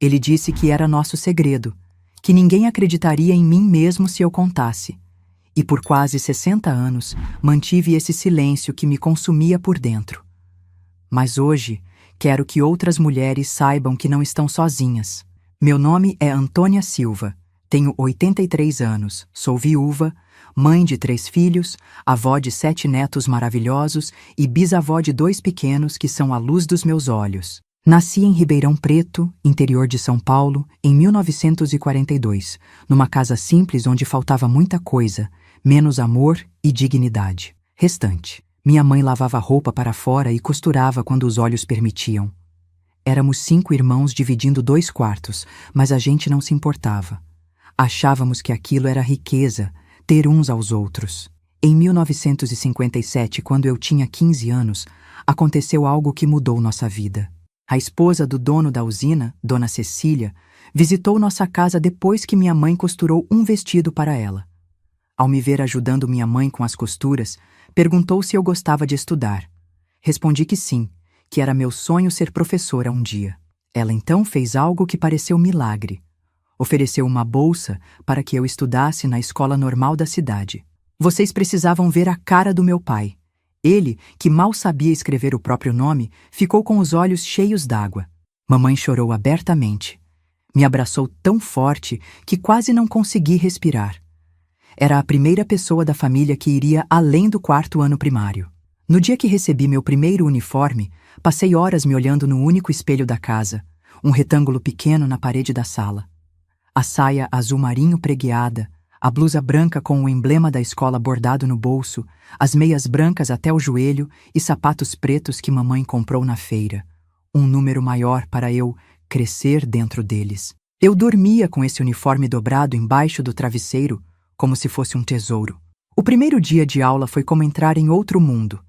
Ele disse que era nosso segredo, que ninguém acreditaria em mim mesmo se eu contasse. E por quase 60 anos mantive esse silêncio que me consumia por dentro. Mas hoje quero que outras mulheres saibam que não estão sozinhas. Meu nome é Antônia Silva, tenho 83 anos, sou viúva, mãe de 3 filhos, avó de 7 netos maravilhosos e bisavó de 2 pequenos que são a luz dos meus olhos. Nasci em Ribeirão Preto, interior de São Paulo, em 1942, numa casa simples onde faltava muita coisa, menos amor e dignidade. Restante. Minha mãe lavava roupa para fora e costurava quando os olhos permitiam. Éramos 5 irmãos dividindo 2 quartos, mas a gente não se importava. Achávamos que aquilo era riqueza, ter uns aos outros. Em 1957, quando eu tinha 15 anos, aconteceu algo que mudou nossa vida. A esposa do dono da usina, Dona Cecília, visitou nossa casa depois que minha mãe costurou um vestido para ela. Ao me ver ajudando minha mãe com as costuras, perguntou se eu gostava de estudar. Respondi que sim, que era meu sonho ser professora um dia. Ela então fez algo que pareceu milagre. Ofereceu uma bolsa para que eu estudasse na escola normal da cidade. Vocês precisavam ver a cara do meu pai. Ele, que mal sabia escrever o próprio nome, ficou com os olhos cheios d'água. Mamãe chorou abertamente. Me abraçou tão forte que quase não consegui respirar. Era a primeira pessoa da família que iria além do 4º ano primário. No dia que recebi meu primeiro uniforme, passei horas me olhando no único espelho da casa, um retângulo pequeno na parede da sala. A saia azul marinho pregueada, a blusa branca com o emblema da escola bordado no bolso, as meias brancas até o joelho e sapatos pretos que mamãe comprou na feira. Um número maior para eu crescer dentro deles. Eu dormia com esse uniforme dobrado embaixo do travesseiro, como se fosse um tesouro. O primeiro dia de aula foi como entrar em outro mundo.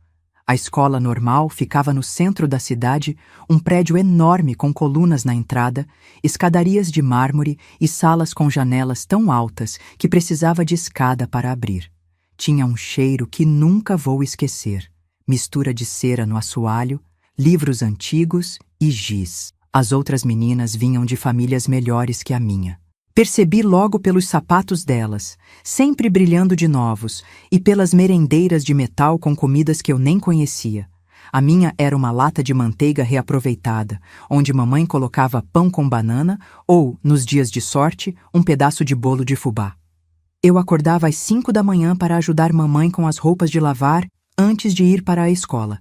A escola normal ficava no centro da cidade, um prédio enorme com colunas na entrada, escadarias de mármore e salas com janelas tão altas que precisava de escada para abrir. Tinha um cheiro que nunca vou esquecer. Mistura de cera no assoalho, livros antigos e giz. As outras meninas vinham de famílias melhores que a minha. Percebi logo pelos sapatos delas, sempre brilhando de novos, e pelas merendeiras de metal com comidas que eu nem conhecia. A minha era uma lata de manteiga reaproveitada, onde mamãe colocava pão com banana ou, nos dias de sorte, um pedaço de bolo de fubá. Eu acordava às 5 da manhã para ajudar mamãe com as roupas de lavar antes de ir para a escola.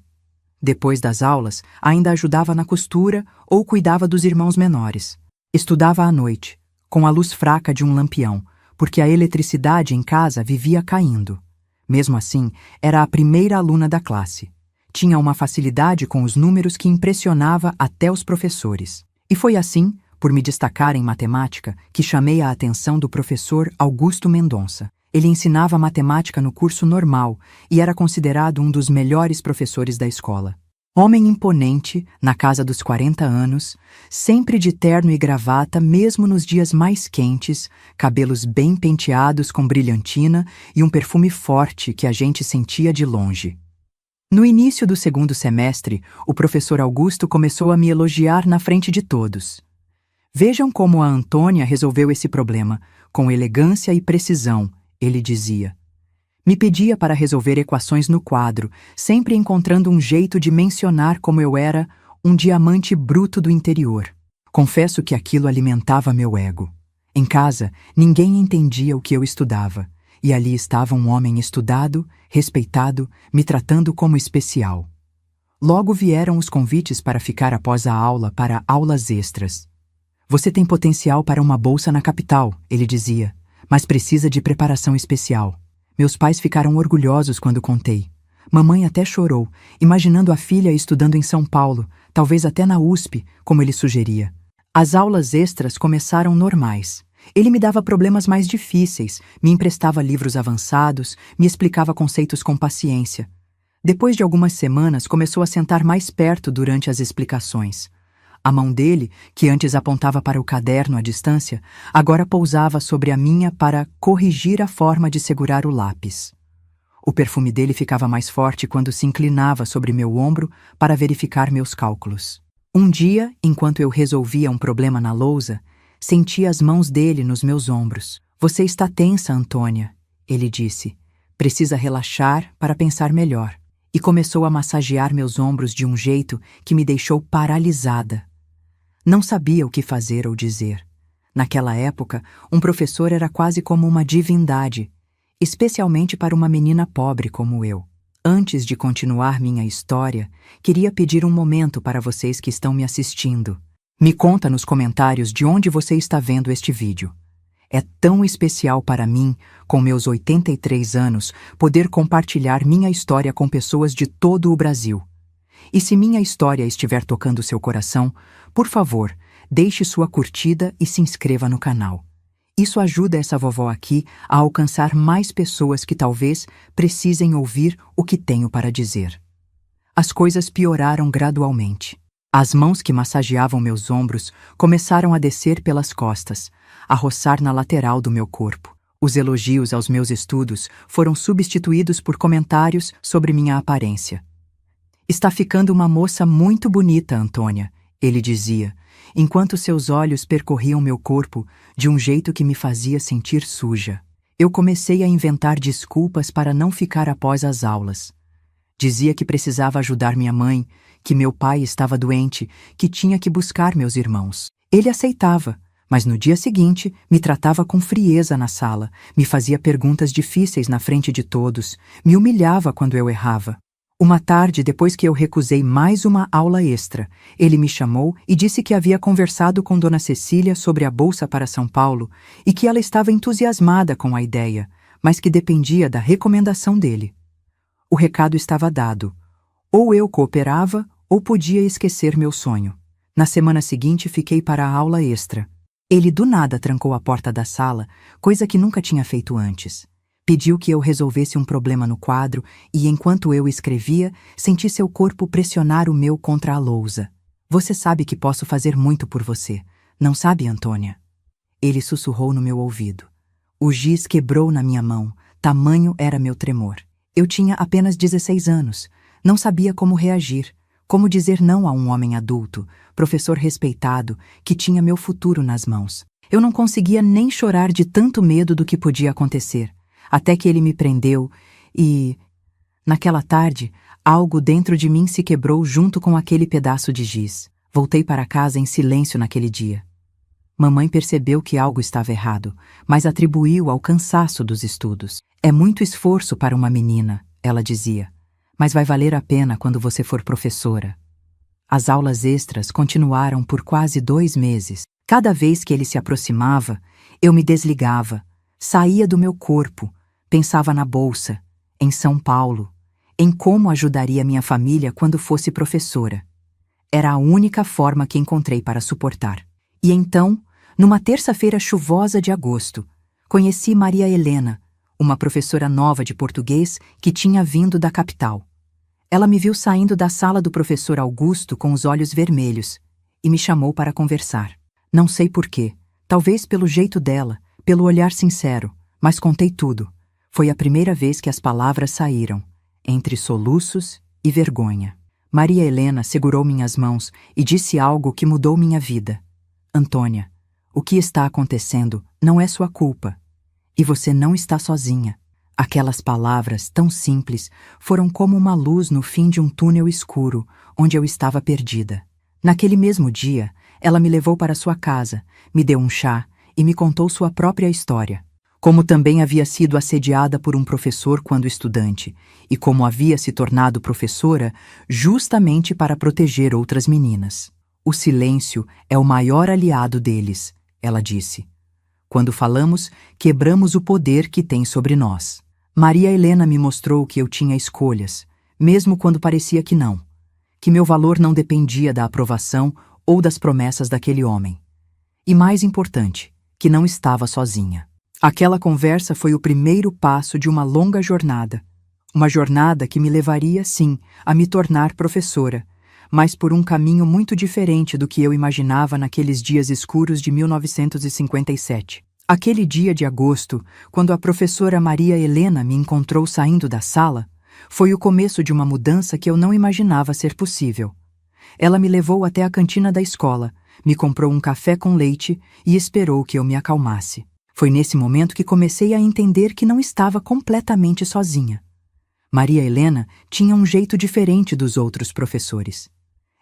Depois das aulas, ainda ajudava na costura ou cuidava dos irmãos menores. Estudava à noite, com a luz fraca de um lampião, porque a eletricidade em casa vivia caindo. Mesmo assim, era a primeira aluna da classe. Tinha uma facilidade com os números que impressionava até os professores. E foi assim, por me destacar em matemática, que chamei a atenção do professor Augusto Mendonça. Ele ensinava matemática no curso normal e era considerado um dos melhores professores da escola. Homem imponente, na casa dos 40 anos, sempre de terno e gravata mesmo nos dias mais quentes, cabelos bem penteados com brilhantina e um perfume forte que a gente sentia de longe. No início do 2º semestre, o professor Augusto começou a me elogiar na frente de todos. Vejam como a Antônia resolveu esse problema, com elegância e precisão, ele dizia. Me pedia para resolver equações no quadro, sempre encontrando um jeito de mencionar como eu era um diamante bruto do interior. Confesso que aquilo alimentava meu ego. Em casa, ninguém entendia o que eu estudava, e ali estava um homem estudado, respeitado, me tratando como especial. Logo vieram os convites para ficar após a aula para aulas extras. Você tem potencial para uma bolsa na capital, ele dizia, mas precisa de preparação especial. Meus pais ficaram orgulhosos quando contei. Mamãe até chorou, imaginando a filha estudando em São Paulo, talvez até na USP, como ele sugeria. As aulas extras começaram normais. Ele me dava problemas mais difíceis, me emprestava livros avançados, me explicava conceitos com paciência. Depois de algumas semanas, começou a sentar mais perto durante as explicações. A mão dele, que antes apontava para o caderno à distância, agora pousava sobre a minha para corrigir a forma de segurar o lápis. O perfume dele ficava mais forte quando se inclinava sobre meu ombro para verificar meus cálculos. Um dia, enquanto eu resolvia um problema na lousa, senti as mãos dele nos meus ombros. Você está tensa, Antônia, ele disse. Precisa relaxar para pensar melhor. E começou a massagear meus ombros de um jeito que me deixou paralisada. Não sabia o que fazer ou dizer. Naquela época, um professor era quase como uma divindade, especialmente para uma menina pobre como eu. Antes de continuar minha história, queria pedir um momento para vocês que estão me assistindo. Me conta nos comentários de onde você está vendo este vídeo. É tão especial para mim, com meus 83 anos, poder compartilhar minha história com pessoas de todo o Brasil. E se minha história estiver tocando seu coração, por favor, deixe sua curtida e se inscreva no canal. Isso ajuda essa vovó aqui a alcançar mais pessoas que talvez precisem ouvir o que tenho para dizer. As coisas pioraram gradualmente. As mãos que massageavam meus ombros começaram a descer pelas costas, a roçar na lateral do meu corpo. Os elogios aos meus estudos foram substituídos por comentários sobre minha aparência. Está ficando uma moça muito bonita, Antônia, ele dizia, enquanto seus olhos percorriam meu corpo de um jeito que me fazia sentir suja. Eu comecei a inventar desculpas para não ficar após as aulas. Dizia que precisava ajudar minha mãe, que meu pai estava doente, que tinha que buscar meus irmãos. Ele aceitava, mas no dia seguinte me tratava com frieza na sala, me fazia perguntas difíceis na frente de todos, me humilhava quando eu errava. Uma tarde, depois que eu recusei mais uma aula extra, ele me chamou e disse que havia conversado com Dona Cecília sobre a bolsa para São Paulo e que ela estava entusiasmada com a ideia, mas que dependia da recomendação dele. O recado estava dado. Ou eu cooperava, ou podia esquecer meu sonho. Na semana seguinte, fiquei para a aula extra. Ele do nada trancou a porta da sala, coisa que nunca tinha feito antes. Pediu que eu resolvesse um problema no quadro e, enquanto eu escrevia, senti seu corpo pressionar o meu contra a lousa. Você sabe que posso fazer muito por você, não sabe, Antônia? Ele sussurrou no meu ouvido. O giz quebrou na minha mão, tamanho era meu tremor. Eu tinha apenas 16 anos, não sabia como reagir, como dizer não a um homem adulto, professor respeitado, que tinha meu futuro nas mãos. Eu não conseguia nem chorar de tanto medo do que podia acontecer. Até que ele me prendeu e, naquela tarde, algo dentro de mim se quebrou junto com aquele pedaço de giz. Voltei para casa em silêncio naquele dia. Mamãe percebeu que algo estava errado, mas atribuiu ao cansaço dos estudos. É muito esforço para uma menina, ela dizia, mas vai valer a pena quando você for professora. As aulas extras continuaram por quase 2 meses. Cada vez que ele se aproximava, eu me desligava, saía do meu corpo, pensava na bolsa, em São Paulo, em como ajudaria minha família quando fosse professora. Era a única forma que encontrei para suportar. E então, numa terça-feira chuvosa de agosto, conheci Maria Helena, uma professora nova de português que tinha vindo da capital. Ela me viu saindo da sala do professor Augusto com os olhos vermelhos e me chamou para conversar. Não sei porquê, talvez pelo jeito dela, pelo olhar sincero, mas contei tudo. Foi a primeira vez que as palavras saíram, entre soluços e vergonha. Maria Helena segurou minhas mãos e disse algo que mudou minha vida. Antônia, o que está acontecendo não é sua culpa. E você não está sozinha. Aquelas palavras, tão simples, foram como uma luz no fim de um túnel escuro, onde eu estava perdida. Naquele mesmo dia, ela me levou para sua casa, me deu um chá e me contou sua própria história. Como também havia sido assediada por um professor quando estudante, e como havia se tornado professora justamente para proteger outras meninas. O silêncio é o maior aliado deles, ela disse. Quando falamos, quebramos o poder que tem sobre nós. Maria Helena me mostrou que eu tinha escolhas, mesmo quando parecia que não, que meu valor não dependia da aprovação ou das promessas daquele homem. E mais importante, que não estava sozinha. Aquela conversa foi o primeiro passo de uma longa jornada. Uma jornada que me levaria, sim, a me tornar professora, mas por um caminho muito diferente do que eu imaginava naqueles dias escuros de 1957. Aquele dia de agosto, quando a professora Maria Helena me encontrou saindo da sala, foi o começo de uma mudança que eu não imaginava ser possível. Ela me levou até a cantina da escola, me comprou um café com leite e esperou que eu me acalmasse. Foi nesse momento que comecei a entender que não estava completamente sozinha. Maria Helena tinha um jeito diferente dos outros professores.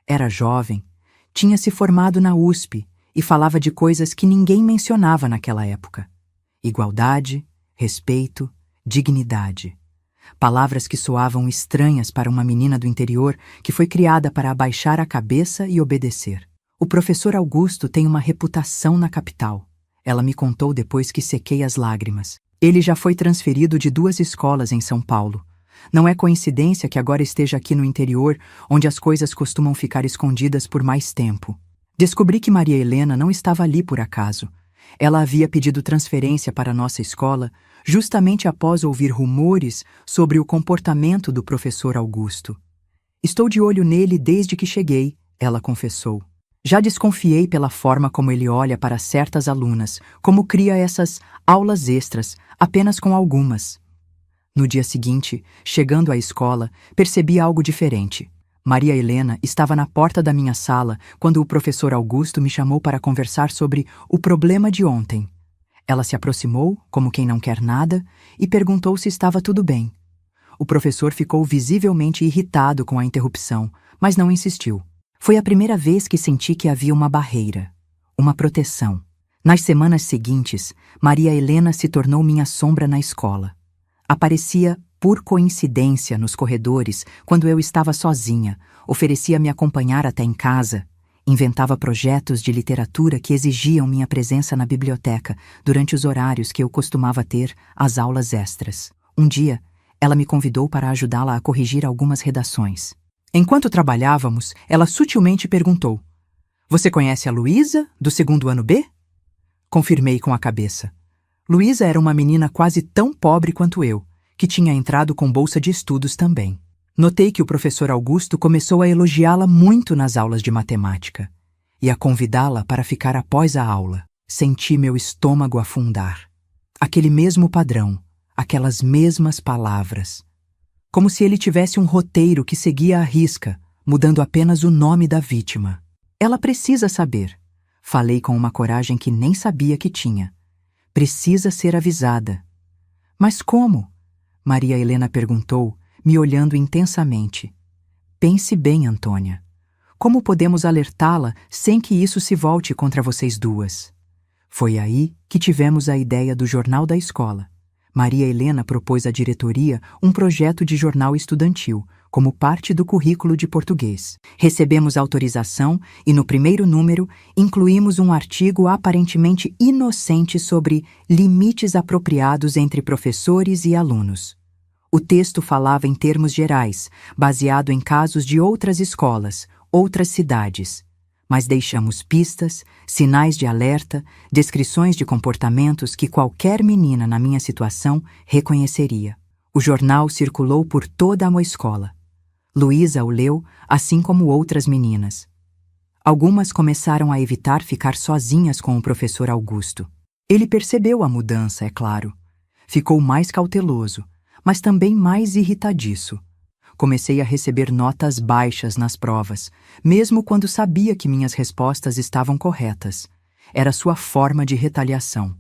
Era jovem, tinha se formado na USP e falava de coisas que ninguém mencionava naquela época. Igualdade, respeito, dignidade. Palavras que soavam estranhas para uma menina do interior que foi criada para abaixar a cabeça e obedecer. O professor Augusto tem uma reputação na capital. Ela me contou depois que sequei as lágrimas. Ele já foi transferido de 2 escolas em São Paulo. Não é coincidência que agora esteja aqui no interior, onde as coisas costumam ficar escondidas por mais tempo. Descobri que Maria Helena não estava ali por acaso. Ela havia pedido transferência para a nossa escola justamente após ouvir rumores sobre o comportamento do professor Augusto. Estou de olho nele desde que cheguei, ela confessou. Já desconfiei pela forma como ele olha para certas alunas, como cria essas aulas extras, apenas com algumas. No dia seguinte, chegando à escola, percebi algo diferente. Maria Helena estava na porta da minha sala quando o professor Augusto me chamou para conversar sobre o problema de ontem. Ela se aproximou, como quem não quer nada, e perguntou se estava tudo bem. O professor ficou visivelmente irritado com a interrupção, mas não insistiu. Foi a primeira vez que senti que havia uma barreira, uma proteção. Nas semanas seguintes, Maria Helena se tornou minha sombra na escola. Aparecia por coincidência nos corredores quando eu estava sozinha, oferecia me acompanhar até em casa, inventava projetos de literatura que exigiam minha presença na biblioteca durante os horários que eu costumava ter as aulas extras. Um dia, ela me convidou para ajudá-la a corrigir algumas redações. Enquanto trabalhávamos, ela sutilmente perguntou: "Você conhece a Luísa, do 2º ano B?" Confirmei com a cabeça. Luísa era uma menina quase tão pobre quanto eu, que tinha entrado com bolsa de estudos também. Notei que o professor Augusto começou a elogiá-la muito nas aulas de matemática e a convidá-la para ficar após a aula. Senti meu estômago afundar. Aquele mesmo padrão, aquelas mesmas palavras. Como se ele tivesse um roteiro que seguia à risca, mudando apenas o nome da vítima. Ela precisa saber. Falei com uma coragem que nem sabia que tinha. Precisa ser avisada. Mas como? Maria Helena perguntou, me olhando intensamente. Pense bem, Antônia. Como podemos alertá-la sem que isso se volte contra vocês duas? Foi aí que tivemos a ideia do jornal da escola. Maria Helena propôs à diretoria um projeto de jornal estudantil, como parte do currículo de português. Recebemos autorização e, no primeiro número, incluímos um artigo aparentemente inocente sobre limites apropriados entre professores e alunos. O texto falava em termos gerais, baseado em casos de outras escolas, outras cidades. Mas deixamos pistas, sinais de alerta, descrições de comportamentos que qualquer menina na minha situação reconheceria. O jornal circulou por toda a escola. Luísa o leu, assim como outras meninas. Algumas começaram a evitar ficar sozinhas com o professor Augusto. Ele percebeu a mudança, é claro. Ficou mais cauteloso, mas também mais irritadiço. Comecei a receber notas baixas nas provas, mesmo quando sabia que minhas respostas estavam corretas. Era sua forma de retaliação.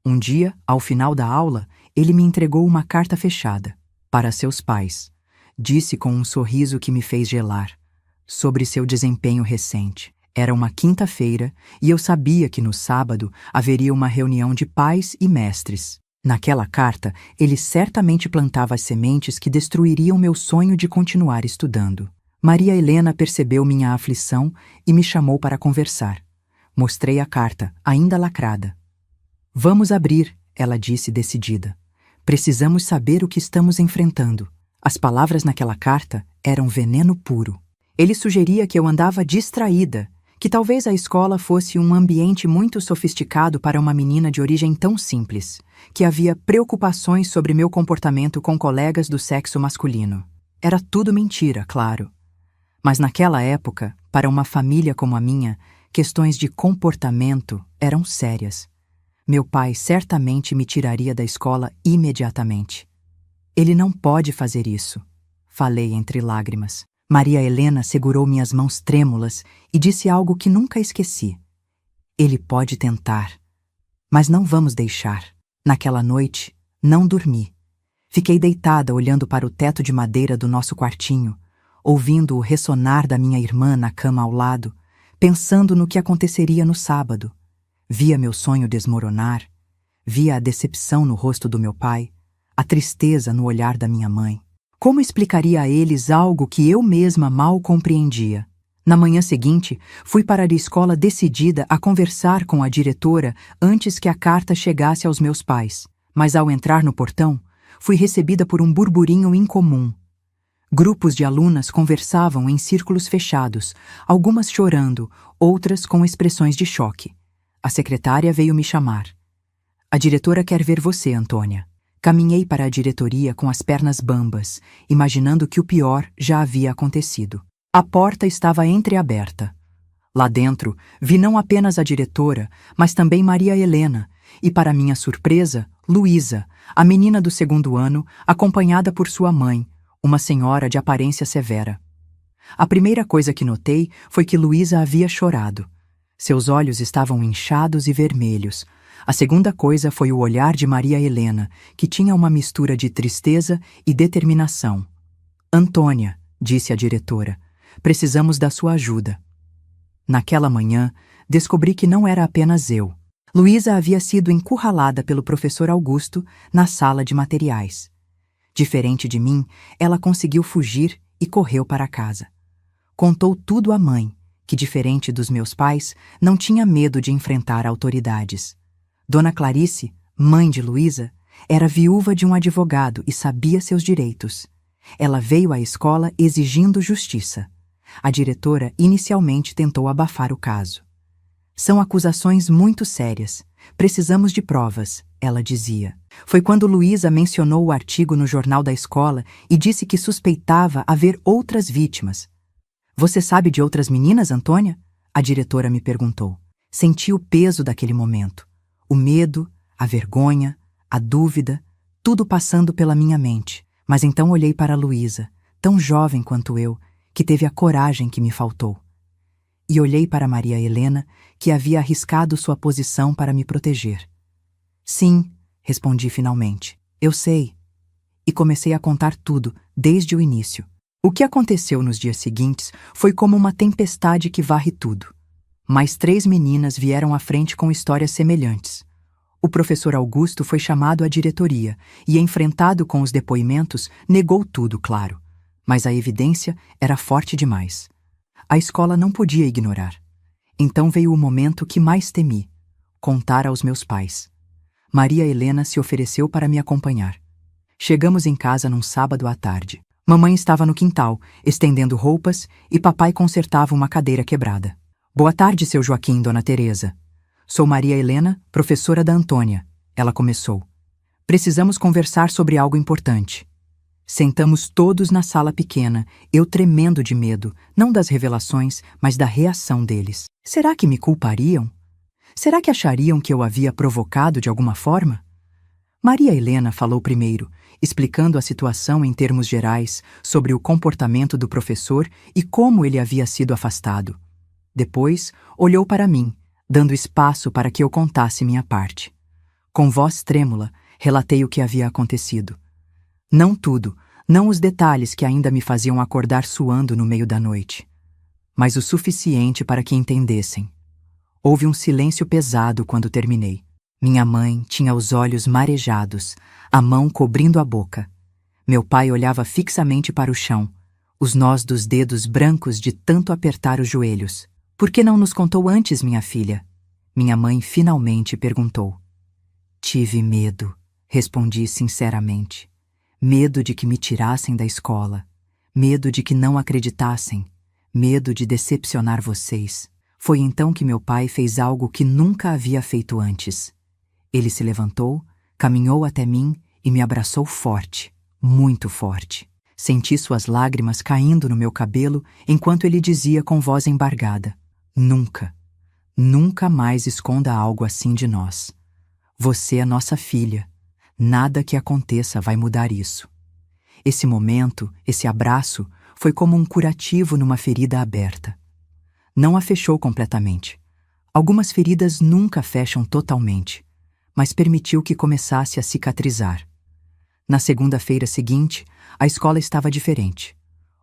Um dia, ao final da aula, ele me entregou uma carta fechada. Para seus pais. Disse com um sorriso que me fez gelar. Sobre seu desempenho recente. Era uma quinta-feira e eu sabia que no sábado haveria uma reunião de pais e mestres. Naquela carta, ele certamente plantava as sementes que destruiriam meu sonho de continuar estudando. Maria Helena percebeu minha aflição e me chamou para conversar. Mostrei a carta, ainda lacrada. "Vamos abrir", ela disse decidida. "Precisamos saber o que estamos enfrentando." As palavras naquela carta eram veneno puro. Ele sugeria que eu andava distraída, que talvez a escola fosse um ambiente muito sofisticado para uma menina de origem tão simples, que havia preocupações sobre meu comportamento com colegas do sexo masculino. Era tudo mentira, claro. Mas naquela época, para uma família como a minha, questões de comportamento eram sérias. Meu pai certamente me tiraria da escola imediatamente. "Ele não pode fazer isso", falei entre lágrimas. Maria Helena segurou minhas mãos trêmulas e disse algo que nunca esqueci. Ele pode tentar, mas não vamos deixar. Naquela noite, não dormi. Fiquei deitada olhando para o teto de madeira do nosso quartinho, ouvindo o ressonar da minha irmã na cama ao lado, pensando no que aconteceria no sábado. Via meu sonho desmoronar, via a decepção no rosto do meu pai, a tristeza no olhar da minha mãe. Como explicaria a eles algo que eu mesma mal compreendia? Na manhã seguinte, fui para a escola decidida a conversar com a diretora antes que a carta chegasse aos meus pais. Mas ao entrar no portão, fui recebida por um burburinho incomum. Grupos de alunas conversavam em círculos fechados, algumas chorando, outras com expressões de choque. A secretária veio me chamar. A diretora quer ver você, Antônia. Caminhei para a diretoria com as pernas bambas, imaginando que o pior já havia acontecido. A porta estava entreaberta. Lá dentro, vi não apenas a diretora, mas também Maria Helena, e para minha surpresa, Luísa, a menina do 2º ano, acompanhada por sua mãe, uma senhora de aparência severa. A primeira coisa que notei foi que Luísa havia chorado. Seus olhos estavam inchados e vermelhos. A segunda coisa foi o olhar de Maria Helena, que tinha uma mistura de tristeza e determinação. Antônia, disse a diretora, precisamos da sua ajuda. Naquela manhã, descobri que não era apenas eu. Luísa havia sido encurralada pelo professor Augusto na sala de materiais. Diferente de mim, ela conseguiu fugir e correu para casa. Contou tudo à mãe, que, diferente dos meus pais, não tinha medo de enfrentar autoridades. Dona Clarice, mãe de Luísa, era viúva de um advogado e sabia seus direitos. Ela veio à escola exigindo justiça. A diretora inicialmente tentou abafar o caso. São acusações muito sérias. Precisamos de provas, ela dizia. Foi quando Luísa mencionou o artigo no jornal da escola e disse que suspeitava haver outras vítimas. Você sabe de outras meninas, Antônia? A diretora me perguntou. Senti o peso daquele momento. O medo, a vergonha, a dúvida, tudo passando pela minha mente. Mas então olhei para Luísa, tão jovem quanto eu, que teve a coragem que me faltou. E olhei para Maria Helena, que havia arriscado sua posição para me proteger. Sim, respondi finalmente. Eu sei. E comecei a contar tudo, desde o início. O que aconteceu nos dias seguintes foi como uma tempestade que varre tudo. Mais 3 meninas vieram à frente com histórias semelhantes. O professor Augusto foi chamado à diretoria e, enfrentado com os depoimentos, negou tudo, claro. Mas a evidência era forte demais. A escola não podia ignorar. Então veio o momento que mais temi: contar aos meus pais. Maria Helena se ofereceu para me acompanhar. Chegamos em casa num sábado à tarde. Mamãe estava no quintal, estendendo roupas, e papai consertava uma cadeira quebrada. Boa tarde, seu Joaquim, dona Teresa. Sou Maria Helena, professora da Antônia. Ela começou. Precisamos conversar sobre algo importante. Sentamos todos na sala pequena, eu tremendo de medo, não das revelações, mas da reação deles. Será que me culpariam? Será que achariam que eu havia provocado de alguma forma? Maria Helena falou primeiro, explicando a situação em termos gerais, sobre o comportamento do professor e como ele havia sido afastado. Depois, olhou para mim, dando espaço para que eu contasse minha parte. Com voz trêmula, relatei o que havia acontecido. Não tudo, não os detalhes que ainda me faziam acordar suando no meio da noite, mas o suficiente para que entendessem. Houve um silêncio pesado quando terminei. Minha mãe tinha os olhos marejados, a mão cobrindo a boca. Meu pai olhava fixamente para o chão, os nós dos dedos brancos de tanto apertar os joelhos. Por que não nos contou antes, minha filha? Minha mãe finalmente perguntou. Tive medo, respondi sinceramente. Medo de que me tirassem da escola, medo de que não acreditassem, medo de decepcionar vocês. Foi então que meu pai fez algo que nunca havia feito antes. Ele se levantou, caminhou até mim e me abraçou forte, muito forte. Senti suas lágrimas caindo no meu cabelo enquanto ele dizia com voz embargada: Nunca, nunca mais esconda algo assim de nós. Você é nossa filha. Nada que aconteça vai mudar isso. Esse momento, esse abraço, foi como um curativo numa ferida aberta. Não a fechou completamente. Algumas feridas nunca fecham totalmente, mas permitiu que começasse a cicatrizar. Na segunda-feira seguinte, a escola estava diferente.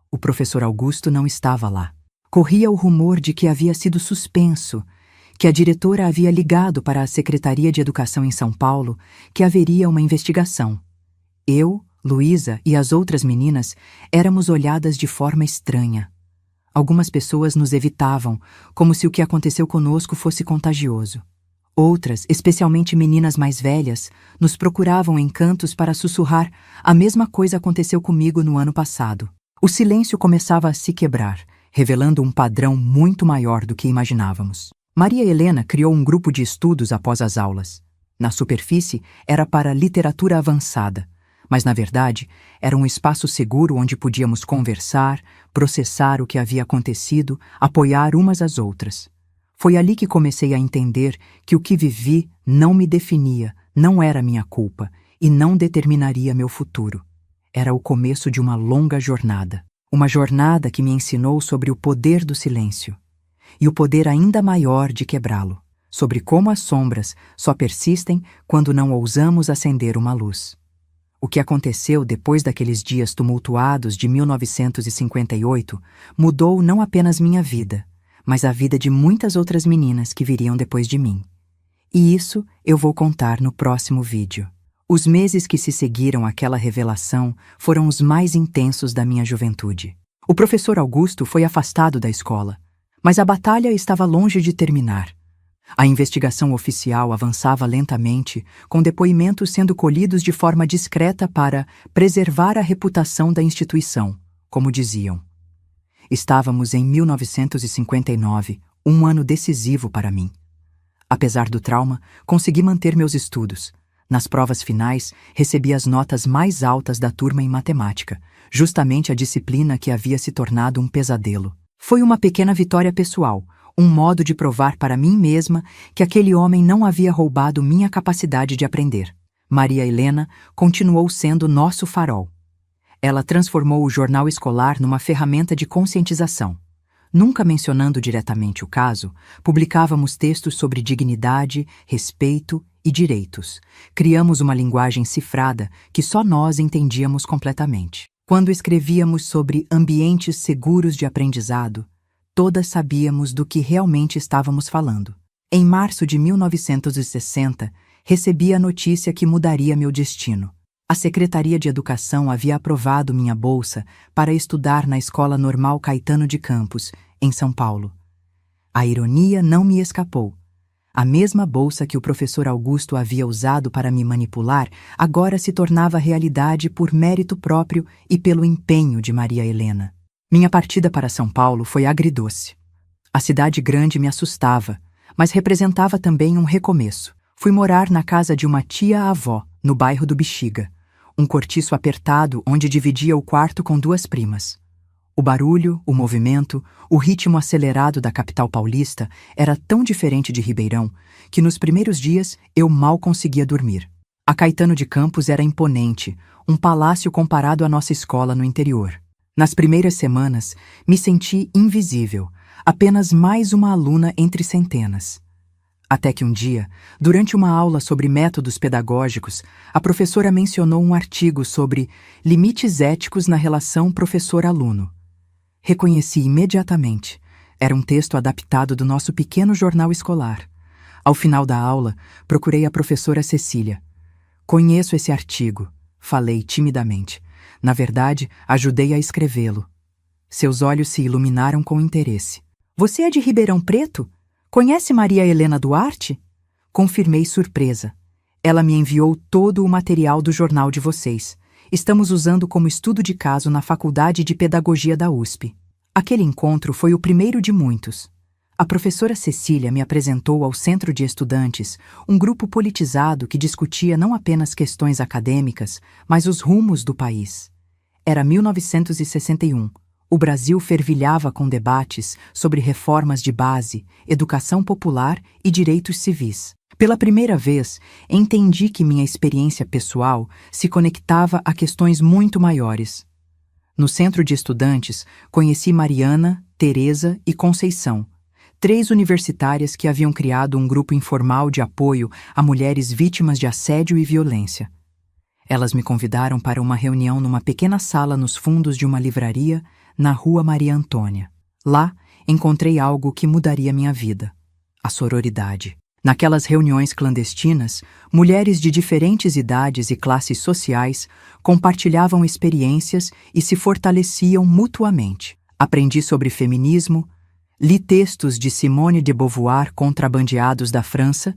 O professor Augusto não estava lá. Corria o rumor de que havia sido suspenso, que a diretora havia ligado para a Secretaria de Educação em São Paulo, que haveria uma investigação. Eu, Luísa e as outras meninas éramos olhadas de forma estranha. Algumas pessoas nos evitavam, como se o que aconteceu conosco fosse contagioso. Outras, especialmente meninas mais velhas, nos procuravam em cantos para sussurrar: a mesma coisa aconteceu comigo no ano passado. O silêncio começava a se quebrar, revelando um padrão muito maior do que imaginávamos. Maria Helena criou um grupo de estudos após as aulas. Na superfície, era para literatura avançada, mas na verdade, era um espaço seguro onde podíamos conversar, processar o que havia acontecido, apoiar umas às outras. Foi ali que comecei a entender que o que vivi não me definia, não era minha culpa e não determinaria meu futuro. Era o começo de uma longa jornada. Uma jornada que me ensinou sobre o poder do silêncio e o poder ainda maior de quebrá-lo, sobre como as sombras só persistem quando não ousamos acender uma luz. O que aconteceu depois daqueles dias tumultuados de 1958 mudou não apenas minha vida, mas a vida de muitas outras meninas que viriam depois de mim. E isso eu vou contar no próximo vídeo. Os meses que se seguiram àquela revelação foram os mais intensos da minha juventude. O professor Augusto foi afastado da escola, mas a batalha estava longe de terminar. A investigação oficial avançava lentamente, com depoimentos sendo colhidos de forma discreta para preservar a reputação da instituição, como diziam. Estávamos em 1959, um ano decisivo para mim. Apesar do trauma, consegui manter meus estudos. Nas provas finais, recebi as notas mais altas da turma em matemática, justamente a disciplina que havia se tornado um pesadelo. Foi uma pequena vitória pessoal, um modo de provar para mim mesma que aquele homem não havia roubado minha capacidade de aprender. Maria Helena continuou sendo nosso farol. Ela transformou o jornal escolar numa ferramenta de conscientização. Nunca mencionando diretamente o caso, publicávamos textos sobre dignidade, respeito e direitos. Criamos uma linguagem cifrada que só nós entendíamos completamente. Quando escrevíamos sobre ambientes seguros de aprendizado, todas sabíamos do que realmente estávamos falando. Em março de 1960, recebi a notícia que mudaria meu destino. A Secretaria de Educação havia aprovado minha bolsa para estudar na Escola Normal Caetano de Campos, em São Paulo. A ironia não me escapou. A mesma bolsa que o professor Augusto havia usado para me manipular agora se tornava realidade por mérito próprio e pelo empenho de Maria Helena. Minha partida para São Paulo foi agridoce. A cidade grande me assustava, mas representava também um recomeço. Fui morar na casa de uma tia-avó, no bairro do Bexiga, um cortiço apertado onde dividia o quarto com duas primas. O barulho, o movimento, o ritmo acelerado da capital paulista era tão diferente de Ribeirão que nos primeiros dias eu mal conseguia dormir. A Caetano de Campos era imponente, um palácio comparado à nossa escola no interior. Nas primeiras semanas, me senti invisível, apenas mais uma aluna entre centenas. Até que um dia, durante uma aula sobre métodos pedagógicos, a professora mencionou um artigo sobre limites éticos na relação professor-aluno. Reconheci imediatamente. Era um texto adaptado do nosso pequeno jornal escolar. Ao final da aula, procurei a professora Cecília. Conheço esse artigo, falei timidamente. Na verdade, ajudei a escrevê-lo. Seus olhos se iluminaram com interesse. Você é de Ribeirão Preto? Conhece Maria Helena Duarte? Confirmei surpresa. Ela me enviou todo o material do jornal de vocês. Estamos usando como estudo de caso na Faculdade de Pedagogia da USP. Aquele encontro foi o primeiro de muitos. A professora Cecília me apresentou ao Centro de Estudantes, um grupo politizado que discutia não apenas questões acadêmicas, mas os rumos do país. Era 1961. O Brasil fervilhava com debates sobre reformas de base, educação popular e direitos civis. Pela primeira vez, entendi que minha experiência pessoal se conectava a questões muito maiores. No centro de estudantes, conheci Mariana, Teresa e Conceição, 3 universitárias que haviam criado um grupo informal de apoio a mulheres vítimas de assédio e violência. Elas me convidaram para uma reunião numa pequena sala nos fundos de uma livraria na Rua Maria Antônia. Lá, encontrei algo que mudaria minha vida: a sororidade. Naquelas reuniões clandestinas, mulheres de diferentes idades e classes sociais compartilhavam experiências e se fortaleciam mutuamente. Aprendi sobre feminismo, li textos de Simone de Beauvoir contrabandeados da França,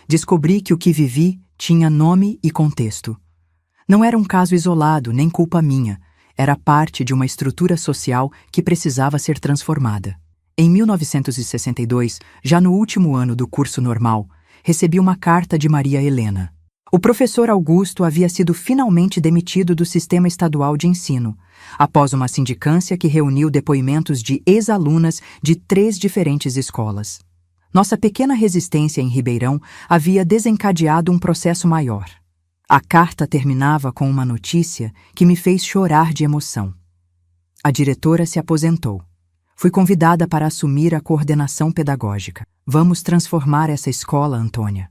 descobri que o que vivi tinha nome e contexto. Não era um caso isolado, nem culpa minha, era parte de uma estrutura social que precisava ser transformada. Em 1962, já no último ano do curso normal, recebi uma carta de Maria Helena. O professor Augusto havia sido finalmente demitido do sistema estadual de ensino, após uma sindicância que reuniu depoimentos de ex-alunas de 3 diferentes escolas. Nossa pequena resistência em Ribeirão havia desencadeado um processo maior. A carta terminava com uma notícia que me fez chorar de emoção. A diretora se aposentou. Fui convidada para assumir a coordenação pedagógica. Vamos transformar essa escola, Antônia.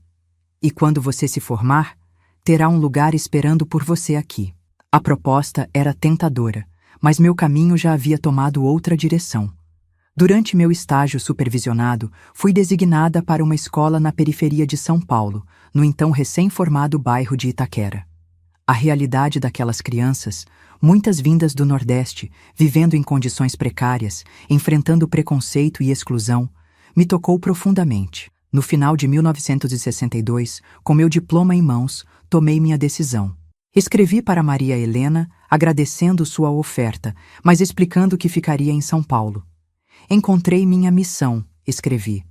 E quando você se formar, terá um lugar esperando por você aqui. A proposta era tentadora, mas meu caminho já havia tomado outra direção. Durante meu estágio supervisionado, fui designada para uma escola na periferia de São Paulo, no então recém-formado bairro de Itaquera. A realidade daquelas crianças, muitas vindas do Nordeste, vivendo em condições precárias, enfrentando preconceito e exclusão, me tocou profundamente. No final de 1962, com meu diploma em mãos, tomei minha decisão. Escrevi para Maria Helena, agradecendo sua oferta, mas explicando que ficaria em São Paulo. Encontrei minha missão, escrevi.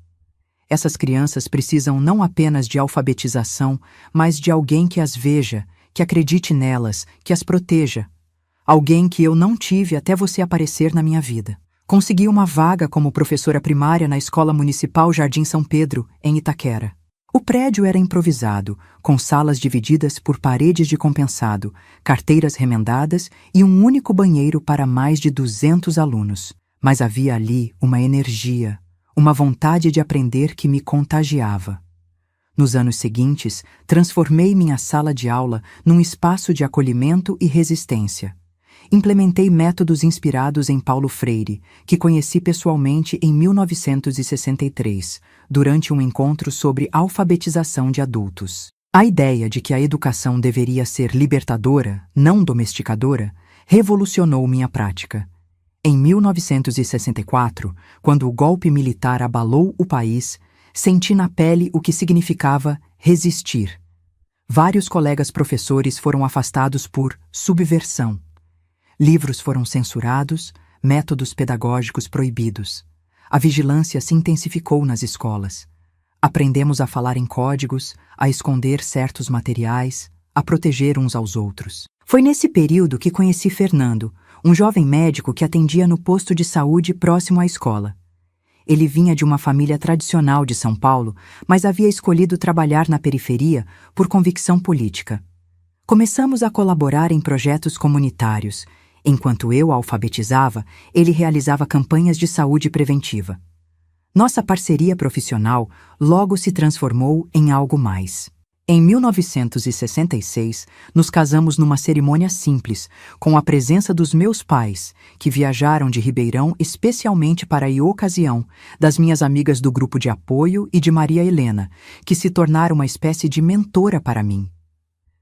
Essas crianças precisam não apenas de alfabetização, mas de alguém que as veja, que acredite nelas, que as proteja. Alguém que eu não tive até você aparecer na minha vida. Consegui uma vaga como professora primária na Escola Municipal Jardim São Pedro, em Itaquera. O prédio era improvisado, com salas divididas por paredes de compensado, carteiras remendadas e um único banheiro para mais de 200 alunos. Mas havia ali uma energia, uma vontade de aprender que me contagiava. Nos anos seguintes, transformei minha sala de aula num espaço de acolhimento e resistência. Implementei métodos inspirados em Paulo Freire, que conheci pessoalmente em 1963, durante um encontro sobre alfabetização de adultos. A ideia de que a educação deveria ser libertadora, não domesticadora, revolucionou minha prática. Em 1964, quando o golpe militar abalou o país, senti na pele o que significava resistir. Vários colegas professores foram afastados por subversão. Livros foram censurados, métodos pedagógicos proibidos. A vigilância se intensificou nas escolas. Aprendemos a falar em códigos, a esconder certos materiais, a proteger uns aos outros. Foi nesse período que conheci Fernando, um jovem médico que atendia no posto de saúde próximo à escola. Ele vinha de uma família tradicional de São Paulo, mas havia escolhido trabalhar na periferia por convicção política. Começamos a colaborar em projetos comunitários. Enquanto eu alfabetizava, ele realizava campanhas de saúde preventiva. Nossa parceria profissional logo se transformou em algo mais. Em 1966, nos casamos numa cerimônia simples, com a presença dos meus pais, que viajaram de Ribeirão especialmente para a ocasião, das minhas amigas do grupo de apoio e de Maria Helena, que se tornaram uma espécie de mentora para mim.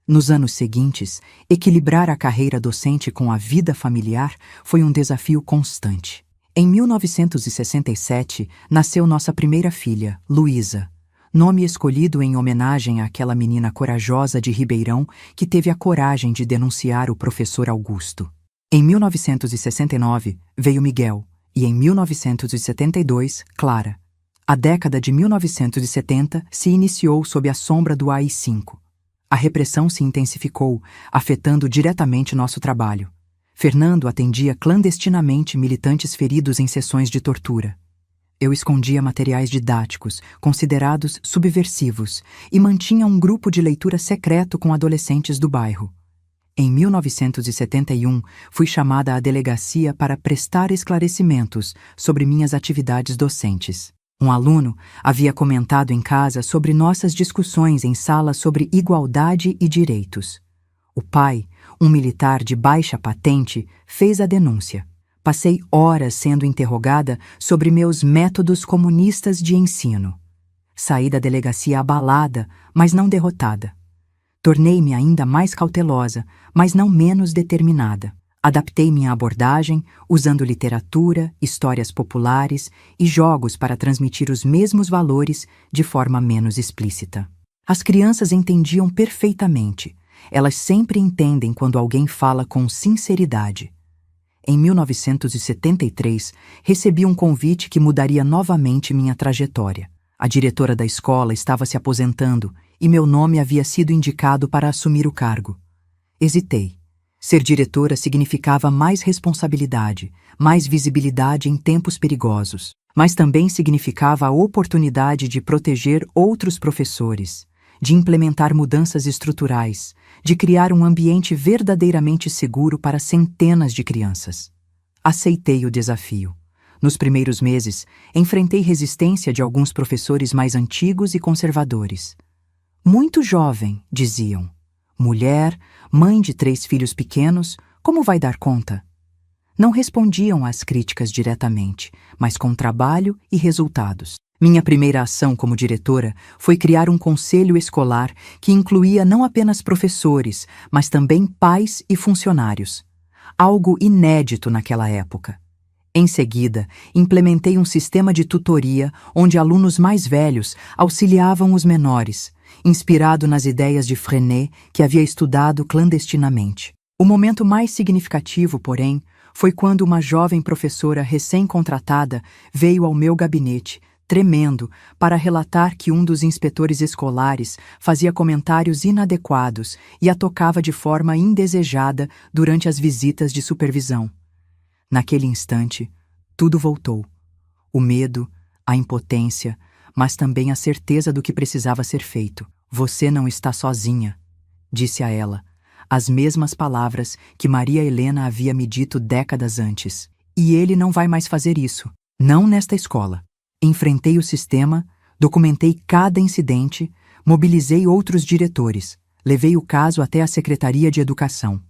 Nos anos seguintes, equilibrar a carreira docente com a vida familiar foi um desafio constante. Em 1967, nasceu nossa primeira filha, Luísa, nome escolhido em homenagem àquela menina corajosa de Ribeirão que teve a coragem de denunciar o professor Augusto. Em 1969, veio Miguel, e em 1972, Clara. A década de 1970 se iniciou sob a sombra do AI-5. A repressão se intensificou, afetando diretamente nosso trabalho. Fernando atendia clandestinamente militantes feridos em sessões de tortura. Eu escondia materiais didáticos, considerados subversivos, e mantinha um grupo de leitura secreto com adolescentes do bairro. Em 1971, fui chamada à delegacia para prestar esclarecimentos sobre minhas atividades docentes. Um aluno havia comentado em casa sobre nossas discussões em sala sobre igualdade e direitos. O pai, um militar de baixa patente, fez a denúncia. Passei horas sendo interrogada sobre meus métodos comunistas de ensino. Saí da delegacia abalada, mas não derrotada. Tornei-me ainda mais cautelosa, mas não menos determinada. Adaptei minha abordagem, usando literatura, histórias populares e jogos para transmitir os mesmos valores de forma menos explícita. As crianças entendiam perfeitamente. Elas sempre entendem quando alguém fala com sinceridade. Em 1973, recebi um convite que mudaria novamente minha trajetória. A diretora da escola estava se aposentando e meu nome havia sido indicado para assumir o cargo. Hesitei. Ser diretora significava mais responsabilidade, mais visibilidade em tempos perigosos, mas também significava a oportunidade de proteger outros professores, de implementar mudanças estruturais, de criar um ambiente verdadeiramente seguro para centenas de crianças. Aceitei o desafio. Nos primeiros meses, enfrentei resistência de alguns professores mais antigos e conservadores. Muito jovem, diziam. Mulher, mãe de 3 filhos pequenos, como vai dar conta? Não respondiam às críticas diretamente, mas com trabalho e resultados. Minha primeira ação como diretora foi criar um conselho escolar que incluía não apenas professores, mas também pais e funcionários. Algo inédito naquela época. Em seguida, implementei um sistema de tutoria onde alunos mais velhos auxiliavam os menores, inspirado nas ideias de Freinet, que havia estudado clandestinamente. O momento mais significativo, porém, foi quando uma jovem professora recém-contratada veio ao meu gabinete, tremendo, para relatar que um dos inspetores escolares fazia comentários inadequados e a tocava de forma indesejada durante as visitas de supervisão. Naquele instante, tudo voltou. O medo, a impotência, mas também a certeza do que precisava ser feito. Você não está sozinha, disse a ela, as mesmas palavras que Maria Helena havia me dito décadas antes. E ele não vai mais fazer isso, não nesta escola. Enfrentei o sistema, documentei cada incidente, mobilizei outros diretores, levei o caso até a Secretaria de Educação.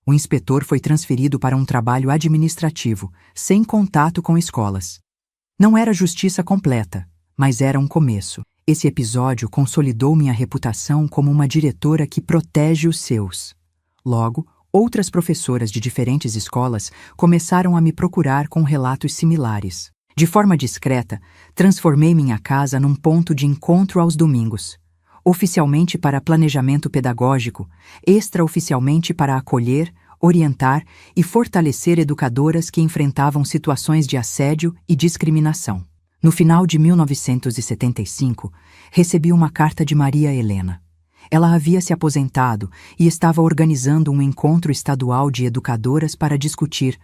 O inspetor foi transferido para um trabalho administrativo, sem contato com escolas. Não era justiça completa, mas era um começo. Esse episódio consolidou minha reputação como uma diretora que protege os seus. Logo, outras professoras de diferentes escolas começaram a me procurar com relatos similares. De forma discreta, transformei minha casa num ponto de encontro aos domingos. Oficialmente para planejamento pedagógico, extraoficialmente para acolher, orientar e fortalecer educadoras que enfrentavam situações de assédio e discriminação. No final de 1975, recebi uma carta de Maria Helena. Ela havia se aposentado e estava organizando um encontro estadual de educadoras para discutir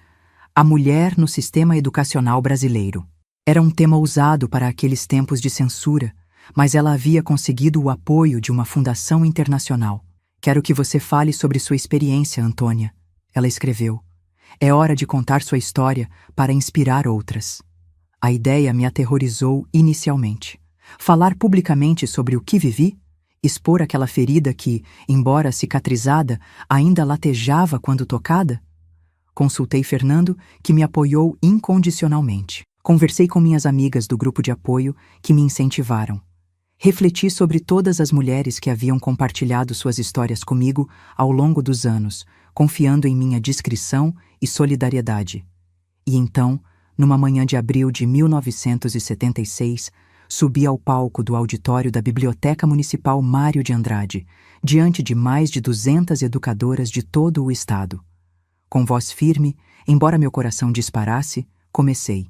a mulher no sistema educacional brasileiro. Era um tema ousado para aqueles tempos de censura, mas ela havia conseguido o apoio de uma fundação internacional. Quero que você fale sobre sua experiência, Antônia, ela escreveu. É hora de contar sua história para inspirar outras. A ideia me aterrorizou inicialmente. Falar publicamente sobre o que vivi? Expor aquela ferida que, embora cicatrizada, ainda latejava quando tocada? Consultei Fernando, que me apoiou incondicionalmente. Conversei com minhas amigas do grupo de apoio, que me incentivaram. Refleti sobre todas as mulheres que haviam compartilhado suas histórias comigo ao longo dos anos, confiando em minha discrição e solidariedade. E então, numa manhã de abril de 1976, subi ao palco do auditório da Biblioteca Municipal Mário de Andrade, diante de mais de 200 educadoras de todo o estado. Com voz firme, embora meu coração disparasse, comecei.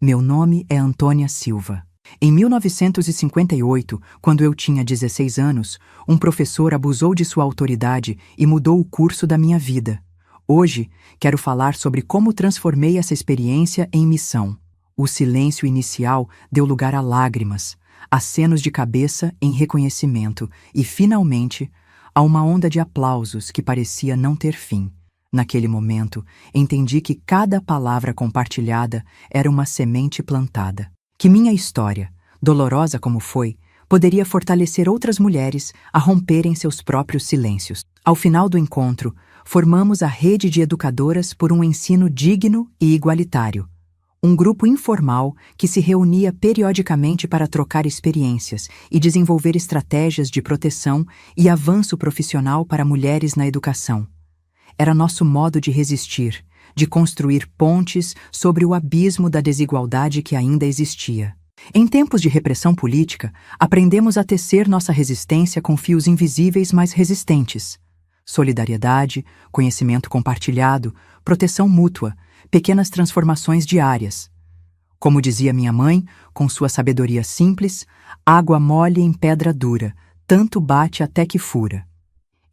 Meu nome é Antônia Silva. Em 1958, quando eu tinha 16 anos, um professor abusou de sua autoridade e mudou o curso da minha vida. Hoje, quero falar sobre como transformei essa experiência em missão. O silêncio inicial deu lugar a lágrimas, acenos de cabeça em reconhecimento e, finalmente, a uma onda de aplausos que parecia não ter fim. Naquele momento, entendi que cada palavra compartilhada era uma semente plantada. Que minha história, dolorosa como foi, poderia fortalecer outras mulheres a romperem seus próprios silêncios. Ao final do encontro, formamos a Rede de Educadoras por um Ensino Digno e Igualitário, um grupo informal que se reunia periodicamente para trocar experiências e desenvolver estratégias de proteção e avanço profissional para mulheres na educação. Era nosso modo de resistir, de construir pontes sobre o abismo da desigualdade que ainda existia. Em tempos de repressão política, aprendemos a tecer nossa resistência com fios invisíveis mais resistentes. Solidariedade, conhecimento compartilhado, proteção mútua, pequenas transformações diárias. Como dizia minha mãe, com sua sabedoria simples, água mole em pedra dura, tanto bate até que fura.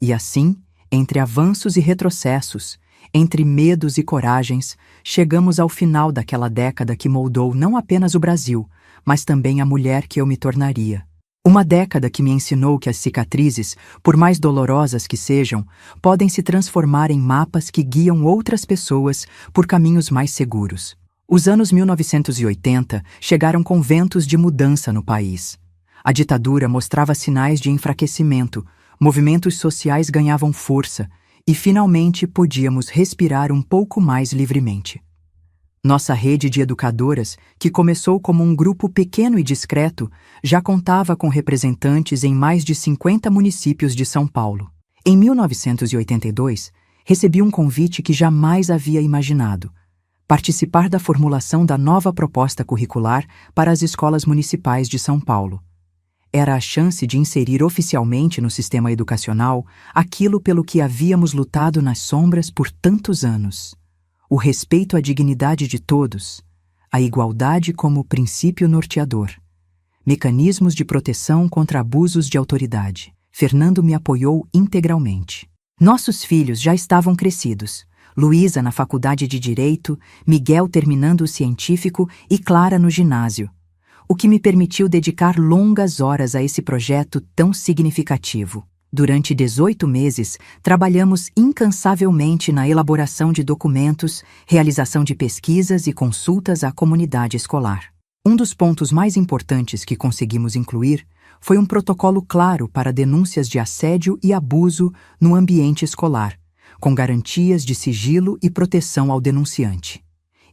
E assim, entre avanços e retrocessos, entre medos e coragens, chegamos ao final daquela década que moldou não apenas o Brasil, mas também a mulher que eu me tornaria. Uma década que me ensinou que as cicatrizes, por mais dolorosas que sejam, podem se transformar em mapas que guiam outras pessoas por caminhos mais seguros. Os anos 1980 chegaram com ventos de mudança no país. A ditadura mostrava sinais de enfraquecimento, movimentos sociais ganhavam força e finalmente podíamos respirar um pouco mais livremente. Nossa rede de educadoras, que começou como um grupo pequeno e discreto, já contava com representantes em mais de 50 municípios de São Paulo. Em 1982, recebi um convite que jamais havia imaginado: participar da formulação da nova proposta curricular para as escolas municipais de São Paulo. Era a chance de inserir oficialmente no sistema educacional aquilo pelo que havíamos lutado nas sombras por tantos anos. O respeito à dignidade de todos, a igualdade como princípio norteador, mecanismos de proteção contra abusos de autoridade. Fernando me apoiou integralmente. Nossos filhos já estavam crescidos. Luísa na faculdade de Direito, Miguel terminando o científico e Clara no ginásio, o que me permitiu dedicar longas horas a esse projeto tão significativo. Durante 18 meses, trabalhamos incansavelmente na elaboração de documentos, realização de pesquisas e consultas à comunidade escolar. Um dos pontos mais importantes que conseguimos incluir foi um protocolo claro para denúncias de assédio e abuso no ambiente escolar, com garantias de sigilo e proteção ao denunciante.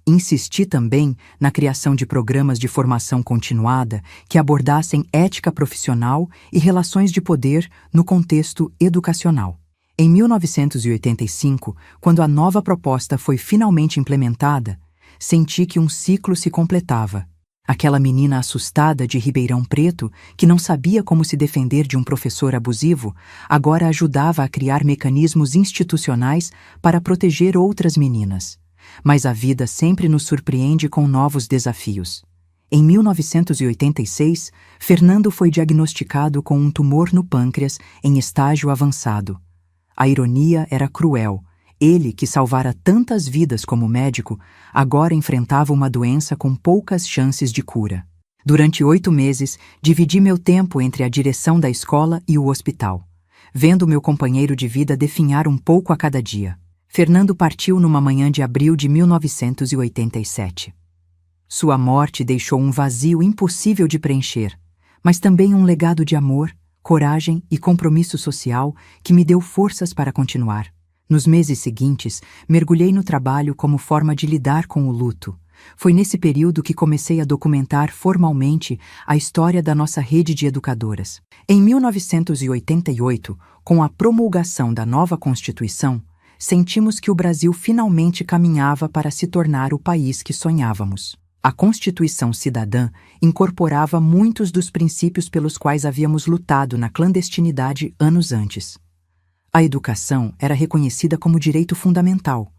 Insisti também na criação de programas de formação continuada que abordassem ética profissional e relações de poder no contexto educacional. Em 1985, quando a nova proposta foi finalmente implementada, senti que um ciclo se completava. Aquela menina assustada de Ribeirão Preto, que não sabia como se defender de um professor abusivo, agora ajudava a criar mecanismos institucionais para proteger outras meninas. Mas a vida sempre nos surpreende com novos desafios. Em 1986, Fernando foi diagnosticado com um tumor no pâncreas em estágio avançado. A ironia era cruel. Ele, que salvara tantas vidas como médico, agora enfrentava uma doença com poucas chances de cura. Durante 8 meses, dividi meu tempo entre a direção da escola e o hospital, vendo meu companheiro de vida definhar um pouco a cada dia. Fernando partiu numa manhã de abril de 1987. Sua morte deixou um vazio impossível de preencher, mas também um legado de amor, coragem e compromisso social que me deu forças para continuar. Nos meses seguintes, mergulhei no trabalho como forma de lidar com o luto. Foi nesse período que comecei a documentar formalmente a história da nossa rede de educadoras. Em 1988, com a promulgação da nova Constituição, sentimos que o Brasil finalmente caminhava para se tornar o país que sonhávamos. A Constituição Cidadã incorporava muitos dos princípios pelos quais havíamos lutado na clandestinidade anos antes. A educação era reconhecida como direito fundamental,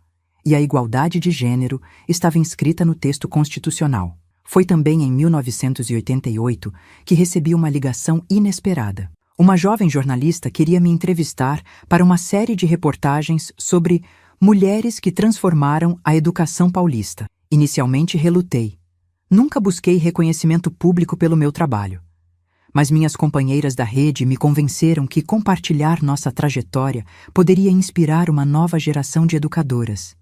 e a igualdade de gênero estava inscrita no texto constitucional. Foi também em 1988 que recebi uma ligação inesperada. Uma jovem jornalista queria me entrevistar para uma série de reportagens sobre mulheres que transformaram a educação paulista. Inicialmente relutei. Nunca busquei reconhecimento público pelo meu trabalho. Mas minhas companheiras da rede me convenceram que compartilhar nossa trajetória poderia inspirar uma nova geração de educadoras.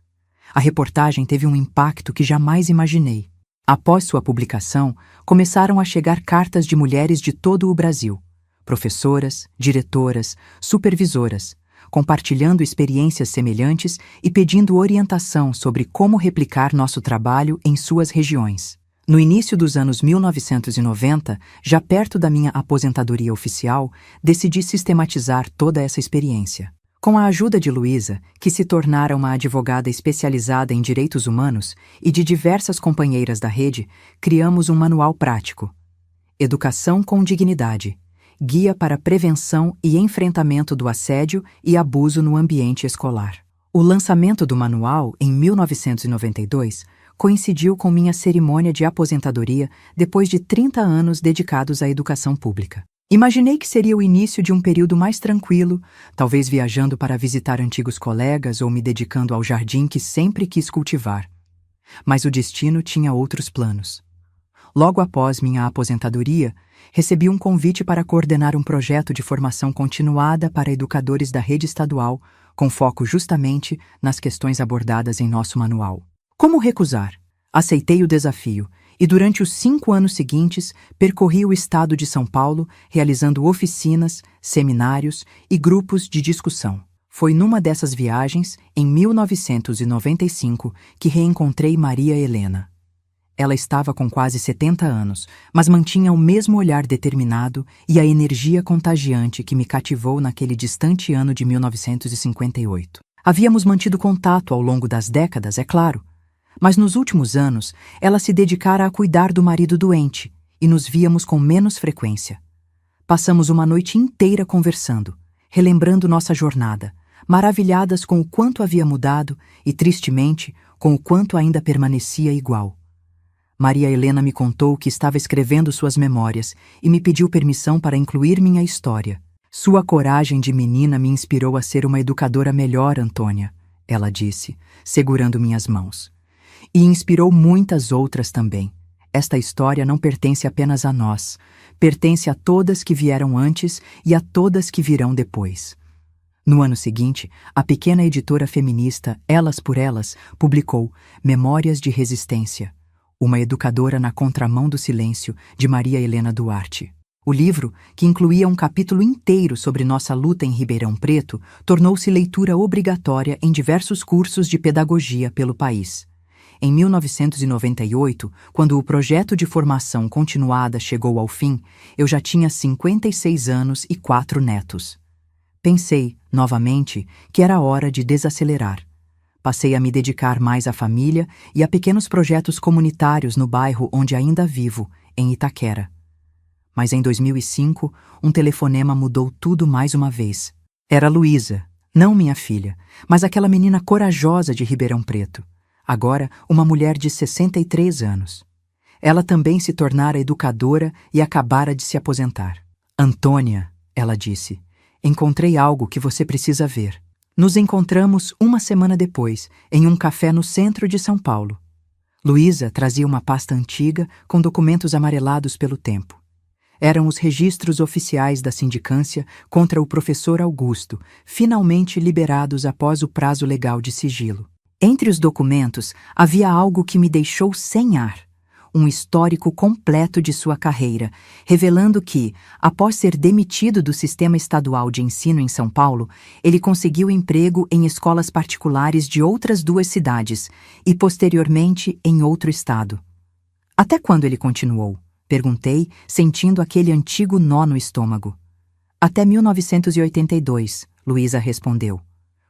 A reportagem teve um impacto que jamais imaginei. Após sua publicação, começaram a chegar cartas de mulheres de todo o Brasil, professoras, diretoras, supervisoras, compartilhando experiências semelhantes e pedindo orientação sobre como replicar nosso trabalho em suas regiões. No início dos anos 1990, já perto da minha aposentadoria oficial, decidi sistematizar toda essa experiência. Com a ajuda de Luísa, que se tornara uma advogada especializada em direitos humanos, e de diversas companheiras da rede, criamos um manual prático. Educação com Dignidade. Guia para prevenção e enfrentamento do assédio e abuso no ambiente escolar. O lançamento do manual, em 1992, coincidiu com minha cerimônia de aposentadoria depois de 30 anos dedicados à educação pública. Imaginei que seria o início de um período mais tranquilo, talvez viajando para visitar antigos colegas ou me dedicando ao jardim que sempre quis cultivar. Mas o destino tinha outros planos. Logo após minha aposentadoria, recebi um convite para coordenar um projeto de formação continuada para educadores da rede estadual, com foco justamente nas questões abordadas em nosso manual. Como recusar? Aceitei o desafio e, durante os 5 anos seguintes, percorri o estado de São Paulo, realizando oficinas, seminários e grupos de discussão. Foi numa dessas viagens, em 1995, que reencontrei Maria Helena. Ela estava com quase 70 anos, mas mantinha o mesmo olhar determinado e a energia contagiante que me cativou naquele distante ano de 1958. Havíamos mantido contato ao longo das décadas, é claro, mas nos últimos anos ela se dedicara a cuidar do marido doente e nos víamos com menos frequência. Passamos uma noite inteira conversando, relembrando nossa jornada, maravilhadas com o quanto havia mudado e, tristemente, com o quanto ainda permanecia igual. Maria Helena me contou que estava escrevendo suas memórias e me pediu permissão para incluir minha história. Sua coragem de menina me inspirou a ser uma educadora melhor, Antônia, ela disse, segurando minhas mãos. E inspirou muitas outras também. Esta história não pertence apenas a nós, pertence a todas que vieram antes e a todas que virão depois. No ano seguinte, a pequena editora feminista Elas por Elas publicou Memórias de Resistência, uma educadora na contramão do silêncio, de Maria Helena Duarte. O livro, que incluía um capítulo inteiro sobre nossa luta em Ribeirão Preto, tornou-se leitura obrigatória em diversos cursos de pedagogia pelo país. Em 1998, quando o projeto de formação continuada chegou ao fim, eu já tinha 56 anos e 4 netos. Pensei, novamente, que era hora de desacelerar. Passei a me dedicar mais à família e a pequenos projetos comunitários no bairro onde ainda vivo, em Itaquera. Mas em 2005, um telefonema mudou tudo mais uma vez. Era Luísa, não minha filha, mas aquela menina corajosa de Ribeirão Preto. Agora, uma mulher de 63 anos. Ela também se tornara educadora e acabara de se aposentar. Antônia, ela disse, encontrei algo que você precisa ver. Nos encontramos uma semana depois, em um café no centro de São Paulo. Luísa trazia uma pasta antiga com documentos amarelados pelo tempo. Eram os registros oficiais da sindicância contra o professor Augusto, finalmente liberados após o prazo legal de sigilo. Entre os documentos, havia algo que me deixou sem ar. Um histórico completo de sua carreira, revelando que, após ser demitido do sistema estadual de ensino em São Paulo, ele conseguiu emprego em escolas particulares de outras 2 cidades e, posteriormente, em outro estado. Até quando ele continuou? Perguntei, sentindo aquele antigo nó no estômago. Até 1982, Luísa respondeu,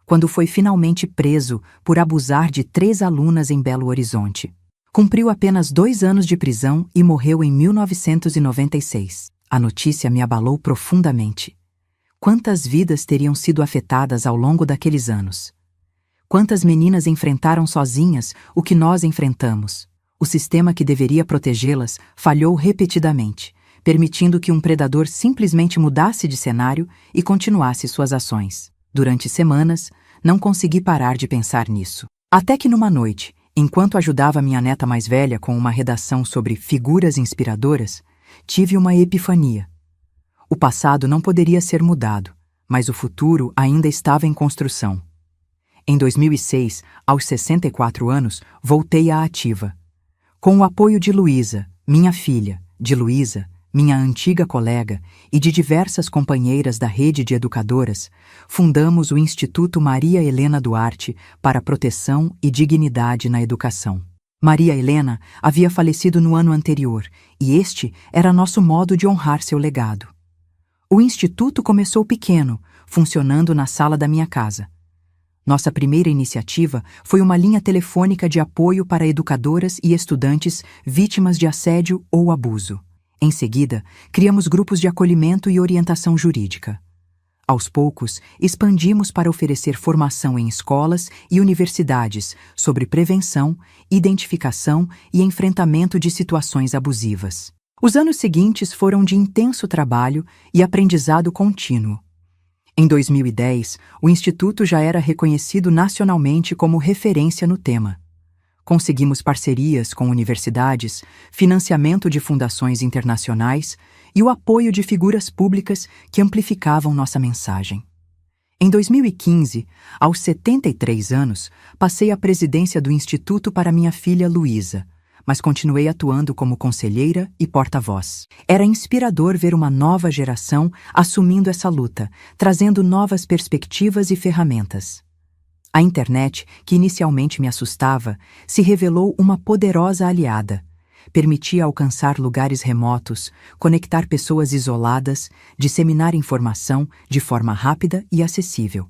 quando foi finalmente preso por abusar de 3 alunas em Belo Horizonte. Cumpriu apenas 2 anos de prisão e morreu em 1996. A notícia me abalou profundamente. Quantas vidas teriam sido afetadas ao longo daqueles anos? Quantas meninas enfrentaram sozinhas o que nós enfrentamos? O sistema que deveria protegê-las falhou repetidamente, permitindo que um predador simplesmente mudasse de cenário e continuasse suas ações. Durante semanas, não consegui parar de pensar nisso. Até que numa noite, enquanto ajudava minha neta mais velha com uma redação sobre figuras inspiradoras, tive uma epifania. O passado não poderia ser mudado, mas o futuro ainda estava em construção. Em 2006, aos 64 anos, voltei à ativa. Com o apoio de Luísa, minha filha, de Luísa, minha antiga colega, e de diversas companheiras da rede de educadoras, fundamos o Instituto Maria Helena Duarte para proteção e dignidade na educação. Maria Helena havia falecido no ano anterior, e este era nosso modo de honrar seu legado. O Instituto começou pequeno, funcionando na sala da minha casa. Nossa primeira iniciativa foi uma linha telefônica de apoio para educadoras e estudantes vítimas de assédio ou abuso. Em seguida, criamos grupos de acolhimento e orientação jurídica. Aos poucos, expandimos para oferecer formação em escolas e universidades sobre prevenção, identificação e enfrentamento de situações abusivas. Os anos seguintes foram de intenso trabalho e aprendizado contínuo. Em 2010, o Instituto já era reconhecido nacionalmente como referência no tema. Conseguimos parcerias com universidades, financiamento de fundações internacionais e o apoio de figuras públicas que amplificavam nossa mensagem. Em 2015, aos 73 anos, passei a presidência do Instituto para minha filha Luísa, mas continuei atuando como conselheira e porta-voz. Era inspirador ver uma nova geração assumindo essa luta, trazendo novas perspectivas e ferramentas. A internet, que inicialmente me assustava, se revelou uma poderosa aliada. Permitia alcançar lugares remotos, conectar pessoas isoladas, disseminar informação de forma rápida e acessível.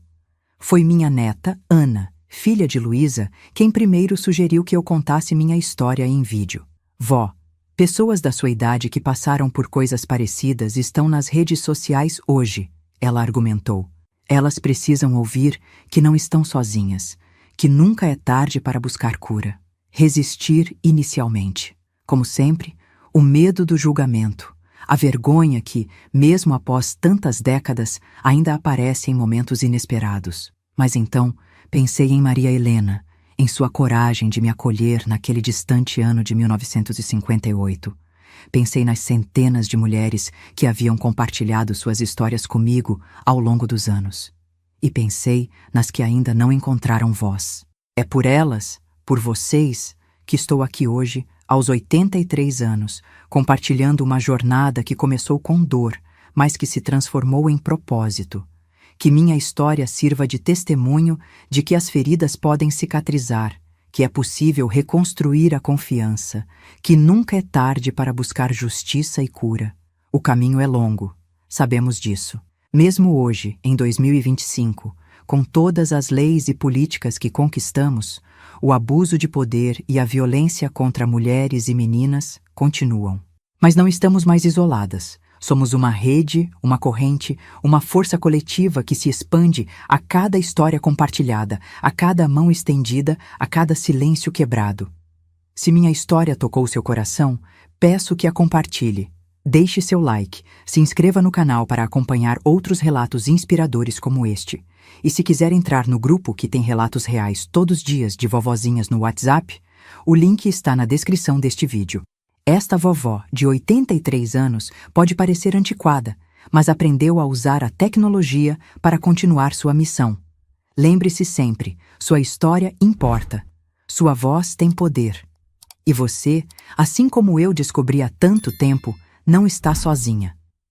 Foi minha neta, Ana, filha de Luísa, quem primeiro sugeriu que eu contasse minha história em vídeo. Vó, pessoas da sua idade que passaram por coisas parecidas estão nas redes sociais hoje, ela argumentou. Elas precisam ouvir que não estão sozinhas, que nunca é tarde para buscar cura. Resistir inicialmente. Como sempre, o medo do julgamento, a vergonha que, mesmo após tantas décadas, ainda aparece em momentos inesperados. Mas então, pensei em Maria Helena, em sua coragem de me acolher naquele distante ano de 1958. Pensei nas centenas de mulheres que haviam compartilhado suas histórias comigo ao longo dos anos. E pensei nas que ainda não encontraram voz. É por elas, por vocês, que estou aqui hoje, aos 83 anos, compartilhando uma jornada que começou com dor, mas que se transformou em propósito. Que minha história sirva de testemunho de que as feridas podem cicatrizar, que é possível reconstruir a confiança, que nunca é tarde para buscar justiça e cura. O caminho é longo, sabemos disso. Mesmo hoje, em 2025, com todas as leis e políticas que conquistamos, o abuso de poder e a violência contra mulheres e meninas continuam. Mas não estamos mais isoladas. Somos uma rede, uma corrente, uma força coletiva que se expande a cada história compartilhada, a cada mão estendida, a cada silêncio quebrado. Se minha história tocou seu coração, peço que a compartilhe. Deixe seu like, se inscreva no canal para acompanhar outros relatos inspiradores como este. E se quiser entrar no grupo que tem relatos reais todos os dias de vovozinhas no WhatsApp, o link está na descrição deste vídeo. Esta vovó, de 83 anos, pode parecer antiquada, mas aprendeu a usar a tecnologia para continuar sua missão. Lembre-se sempre, sua história importa. Sua voz tem poder. E você, assim como eu descobri há tanto tempo, não está sozinha.